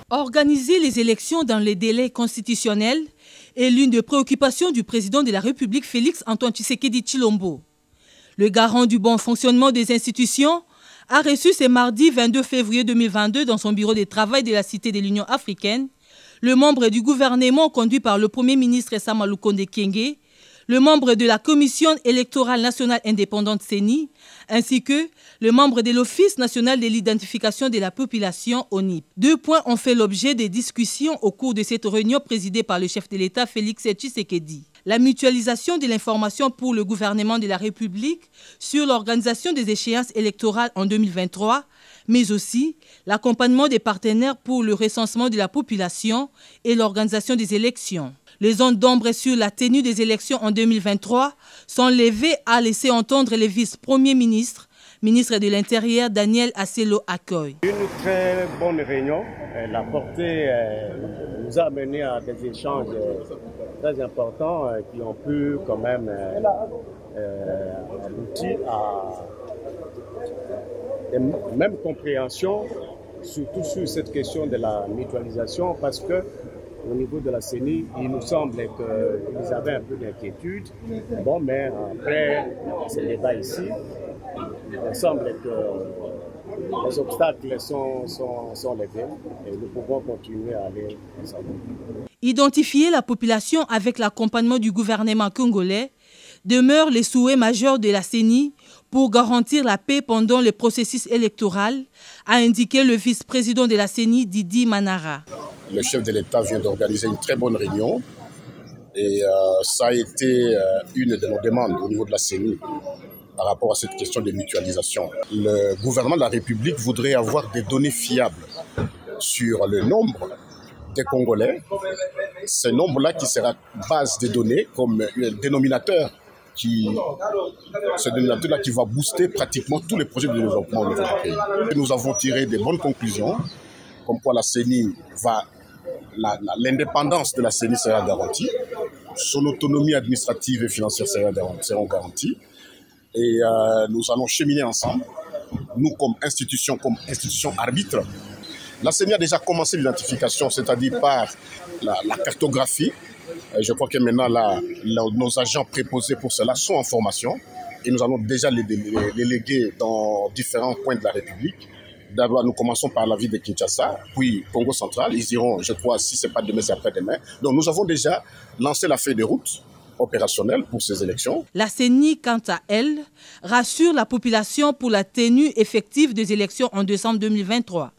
Organiser les élections dans les délais constitutionnels est l'une des préoccupations du président de la République, Félix Antoine Tshisekedi Tshilombo. Le garant du bon fonctionnement des institutions a reçu ce mardi 22 février 2022 dans son bureau de travail de la Cité de l'Union africaine le membre du gouvernement conduit par le Premier ministre Sama Lukonde Kyenge, le membre de la Commission électorale nationale indépendante CENI, ainsi que le membre de l'Office national de l'identification de la population ONIP. 2 points ont fait l'objet des discussions au cours de cette réunion présidée par le chef de l'État Félix Tshisekedi. La mutualisation de l'information pour le gouvernement de la République sur l'organisation des échéances électorales en 2023, mais aussi l'accompagnement des partenaires pour le recensement de la population et l'organisation des élections. Les zones d'ombre sur la tenue des élections en 2023 sont levées, a laissé entendre le vice-premier ministre, ministre de l'Intérieur Daniel Asselo Akoy. Une très bonne réunion. La portée nous a amené à des échanges très importants qui ont pu quand même aboutir à une même compréhension, surtout sur cette question de la mutualisation, parce que au niveau de la CENI, il nous semblait qu'ils avaient un peu d'inquiétude. Bon, mais après ce débat ici, il semble que les obstacles sont levés et nous pouvons continuer à aller ensemble. Identifier la population avec l'accompagnement du gouvernement congolais demeure les souhaits majeurs de la CENI pour garantir la paix pendant le processus électoral, a indiqué le vice-président de la CENI, Didi Manara. Le chef de l'État vient d'organiser une très bonne réunion et ça a été une de nos demandes au niveau de la CENI par rapport à cette question de mutualisation. Le gouvernement de la République voudrait avoir des données fiables sur le nombre des Congolais. Ce nombre-là qui sera base de données comme un dénominateur ce dénominateur-là qui va booster pratiquement tous les projets de développement au niveau du pays. Nous avons tiré des bonnes conclusions, comme quoi la CENI l'indépendance de la CENI sera garantie, son autonomie administrative et financière seront garanties, et nous allons cheminer ensemble, nous comme institution arbitre. La CENI a déjà commencé l'identification, c'est-à-dire par la cartographie. Je crois que maintenant, nos agents préposés pour cela sont en formation et nous allons déjà les léguer dans différents coins de la République. D'abord, nous commençons par la ville de Kinshasa, puis Congo central. Ils iront, je crois, si ce n'est pas demain, c'est après-demain. Donc, nous avons déjà lancé la feuille de route opérationnelle pour ces élections. La CENI, quant à elle, rassure la population pour la tenue effective des élections en décembre 2023.